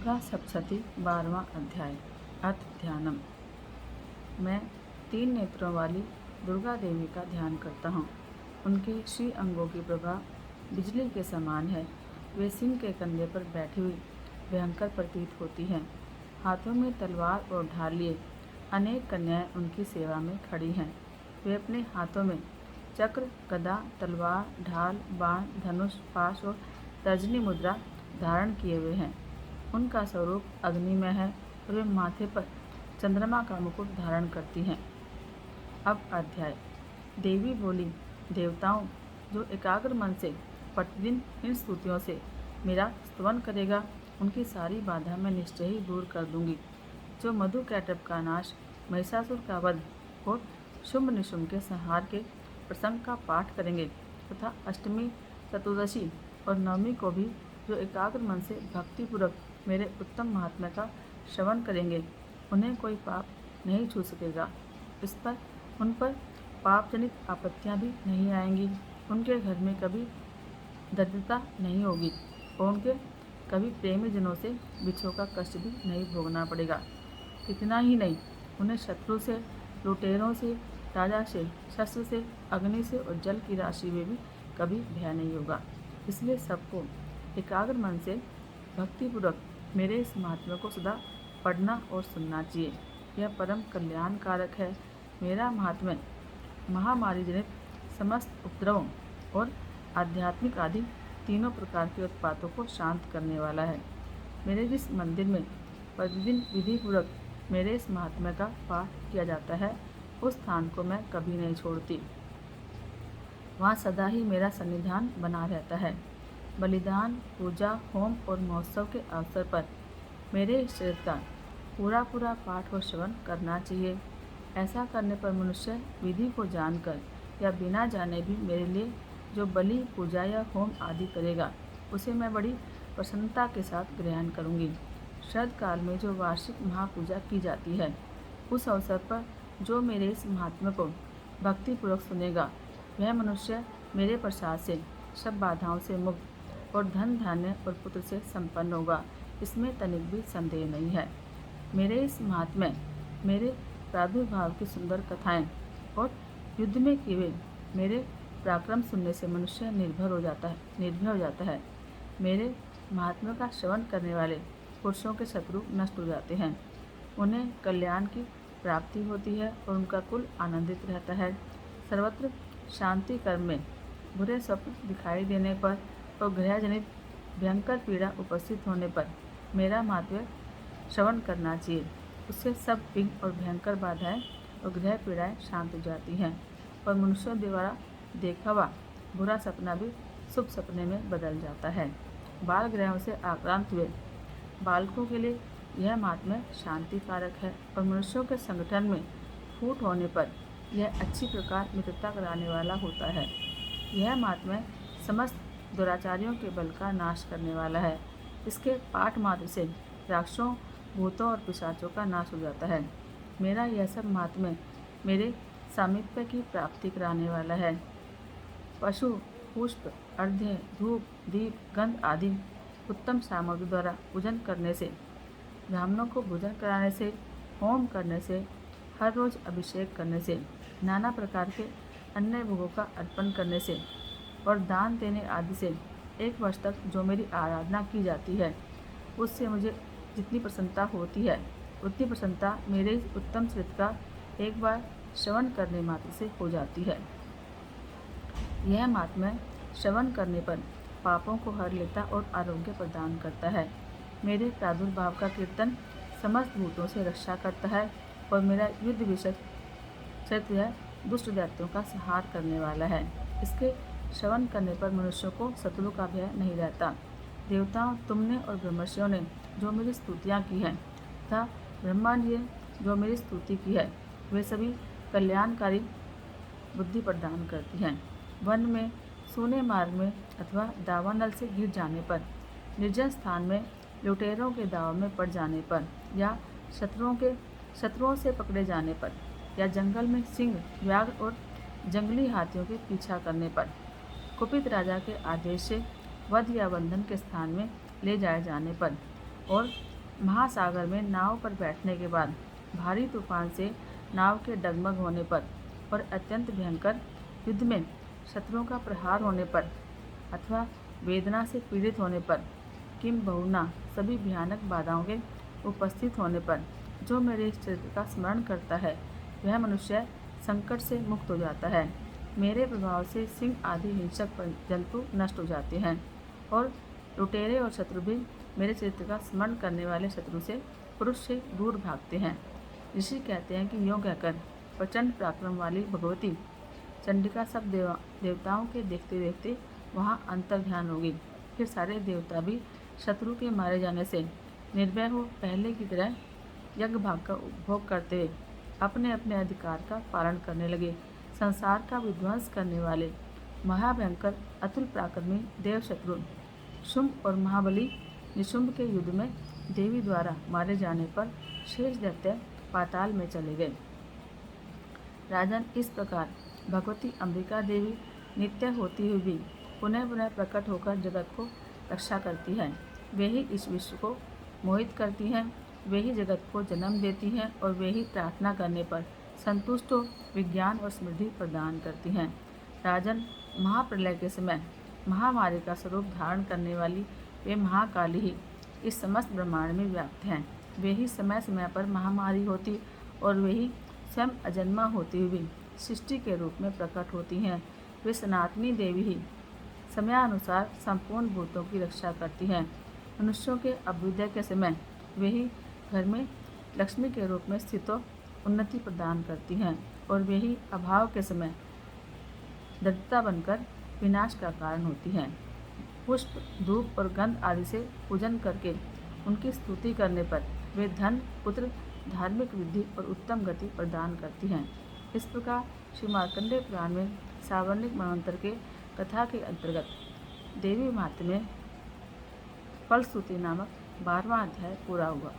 दुर्गा सप्तशती 12वां अध्याय। अर्थ ध्यानम। मैं 3 नेत्रों वाली दुर्गा देवी का ध्यान करता हूँ। उनके श्री अंगों की प्रभा बिजली के समान है। वे सिंह के कंधे पर बैठी हुई भयंकर प्रतीत होती हैं। हाथों में तलवार और ढाल लिए अनेक कन्याएं उनकी सेवा में खड़ी हैं। वे अपने हाथों में चक्र, गदा, तलवार, ढाल, बाण, धनुष, पाश और तर्जनी मुद्रा धारण किए हुए हैं। उनका स्वरूप अग्निमय है और वे माथे पर चंद्रमा का मुकुट धारण करती हैं। अब अध्याय। देवी बोली, देवताओं, जो एकाग्र मन से प्रतिदिन इन स्तुतियों से मेरा स्तवन करेगा, उनकी सारी बाधा मैं निश्चय ही दूर कर दूंगी। जो मधु कैटभ का नाश, महिषासुर का वध और शुंभ निशुंभ के संहार के प्रसंग का पाठ करेंगे तथा अष्टमी, चतुर्दशी और नवमी को भी जो एकाग्र मन से भक्तिपूर्वक मेरे उत्तम महात्म्य का श्रवण करेंगे, उन्हें कोई पाप नहीं छू सकेगा। उन पर पाप जनित आपत्तियाँ भी नहीं आएंगी। उनके घर में कभी दरिद्रता नहीं होगी और उनके कभी प्रेमी जनों से बिछोह का कष्ट भी नहीं भोगना पड़ेगा। इतना ही नहीं, उन्हें शत्रु से, लुटेरों से, राजा से, शस्त्र से, अग्नि से और जल की राशि में भी कभी भय नहीं होगा। इसलिए सबको एकाग्र मन से भक्तिपूर्वक मेरे इस महात्म्य को सदा पढ़ना और सुनना चाहिए। यह परम कल्याणकारक है। मेरा महात्म्य महामारी जनित समस्त उपद्रवों और आध्यात्मिक आदि तीनों प्रकार के उत्पातों को शांत करने वाला है। मेरे जिस मंदिर में प्रतिदिन विधिपूर्वक मेरे इस महात्म्य का पाठ किया जाता है, उस स्थान को मैं कभी नहीं छोड़ती। वहाँ सदा ही मेरा सन्निधान बना रहता है। बलिदान, पूजा, होम और महोत्सव के अवसर पर मेरे इस चरित्र का पूरा पाठ और श्रवण करना चाहिए। ऐसा करने पर मनुष्य विधि को जानकर या बिना जाने भी मेरे लिए जो बलि, पूजा या होम आदि करेगा, उसे मैं बड़ी प्रसन्नता के साथ ग्रहण करूँगी। शरद काल में जो वार्षिक महापूजा की जाती है, उस अवसर पर जो मेरे इस महात्म्य को भक्तिपूर्वक सुनेगा, वह मनुष्य मेरे प्रसाद से सब बाधाओं से मुक्त और धन, धान्य और पुत्र से संपन्न होगा। इसमें तनिक भी संदेह नहीं है। मेरे इस महात्म्य, मेरे प्रादुर्भाव की सुंदर कथाएं और युद्ध में किए हुए मेरे पराक्रम सुनने से मनुष्य निर्भय हो जाता है। मेरे महात्म्य का श्रवण करने वाले पुरुषों के शत्रु नष्ट हो जाते हैं। उन्हें कल्याण की प्राप्ति होती है और उनका कुल आनंदित रहता है। सर्वत्र शांति कर्म में बुरे स्वप्न दिखाई देने पर और ग्रह जनित भयंकर पीड़ा उपस्थित होने पर मेरा महात्म्य श्रवण करना चाहिए। उससे सब विघ्न और भयंकर बाधाएं और ग्रह पीड़ाएं शांत हो जाती हैं और मनुष्यों द्वारा देखा हुआ बुरा सपना भी शुभ सपने में बदल जाता है। बाल ग्रहों से आक्रांत हुए बालकों के लिए यह महात्म्य शांति कारक है और मनुष्यों के संगठन में फूट होने पर यह अच्छी प्रकार मित्रता कराने वाला होता है। यह महात्म्य समस्त दुराचारियों के बल का नाश करने वाला है। इसके पाठ मात्र से राक्षसों, भूतों और पिशाचों का नाश हो जाता है। मेरा यह सब महात्म्य मेरे सामीप्य की प्राप्ति कराने वाला है। पशु, पुष्प, अर्घ्य, धूप, दीप, गंध आदि उत्तम सामग्री द्वारा पूजन करने से, ब्राह्मणों को भोजन कराने से, होम करने से, हर रोज अभिषेक करने से, नाना प्रकार के अन्य भोगों का अर्पण करने से और दान देने आदि से 1 वर्ष तक जो मेरी आराधना की जाती है, उससे मुझे जितनी प्रसन्नता होती है, उतनी प्रसन्नता मेरे इस उत्तम चरित्र का एक बार श्रवण करने मात्र से हो जाती है। यह महात्म्य श्रवण करने पर पापों को हर लेता और आरोग्य प्रदान करता है। मेरे प्रादुर्भाव का कीर्तन समस्त भूतों से रक्षा करता है और मेरा युद्ध विषय चरित्र दुष्ट दैत्यों का संहार करने वाला है। इसके श्रवण करने पर मनुष्यों को शत्रु का भय नहीं रहता। देवताओं, तुमने और ब्रह्मर्षियों ने जो मेरी स्तुतियाँ की हैं तथा ब्रह्मांड ने जो मेरी स्तुति की है, वे सभी कल्याणकारी बुद्धि प्रदान करती हैं। वन में, सूने मार्ग में अथवा दावानल से गिर जाने पर, निर्जन स्थान में लुटेरों के दाव में पड़ जाने पर, या शत्रुओं से पकड़े जाने पर, या जंगल में सिंह, व्याघ्र और जंगली हाथियों के पीछा करने पर, कुपित राजा के आदेश से वध या बंधन के स्थान में ले जाए जाने पर और महासागर में नाव पर बैठने के बाद भारी तूफान से नाव के डगमग होने पर और अत्यंत भयंकर युद्ध में शत्रुओं का प्रहार होने पर अथवा वेदना से पीड़ित होने पर किम बहुना सभी भयानक बाधाओं के उपस्थित होने पर जो मेरे इस चरित्र का स्मरण करता है वह मनुष्य संकट से मुक्त हो जाता है। मेरे प्रभाव से सिंह आदि हिंसक जंतु नष्ट हो जाते हैं और लुटेरे और शत्रु भी मेरे चरित्र का स्मरण करने वाले शत्रु से पुरुष से दूर भागते हैं। ऋषि कहते हैं कि यों कहकर प्रचंड पराक्रम वाली भगवती चंडिका सब देवताओं के देखते देखते वहाँ अंतर ध्यान होगी। फिर सारे देवता भी शत्रु के मारे जाने से निर्भय हो पहले की तरह यज्ञ भाग का उपभोग करते हुए अपने अपने अधिकार का पालन करने लगे। संसार का विध्वंस करने वाले महाभयंकर अतुल पराक्रमी देव शत्रु शुंभ और महाबली निशुंभ के युद्ध में देवी द्वारा मारे जाने पर शेष दैत्य पाताल में चले गए। राजन, इस प्रकार भगवती अंबिका देवी नित्य होती हुई भी पुनः पुनः प्रकट होकर जगत को रक्षा करती है। वे ही इस विश्व को मोहित करती हैं, वे ही जगत को जन्म देती हैं और वे ही प्रार्थना करने पर संतुष्ट हो विज्ञान और समृद्धि प्रदान करती हैं। राजन, महाप्रलय के समय महामारी का स्वरूप धारण करने वाली वे महाकाली ही इस समस्त ब्रह्मांड में व्याप्त हैं। वे ही समय समय पर महामारी होती और वे ही स्वयं अजन्मा होती हुई सृष्टि के रूप में प्रकट होती हैं। वे सनातनी देवी ही समयानुसार संपूर्ण भूतों की रक्षा करती हैं। मनुष्यों के अभ्युदय के समय वे ही घर में लक्ष्मी के रूप में स्थित हो उन्नति प्रदान करती हैं और वे ही अभाव के समय दरिद्रता बनकर विनाश का कारण होती हैं। पुष्प, धूप और गंध आदि से पूजन करके उनकी स्तुति करने पर वे धन, पुत्र, धार्मिक वृद्धि और उत्तम गति प्रदान करती हैं। इस प्रकार श्री मार्कंडेय पुराण में सावर्णिक मनवंतर के कथा के अंतर्गत देवी महात्म्य में फलश्रुति नामक 12वां अध्याय पूरा हुआ।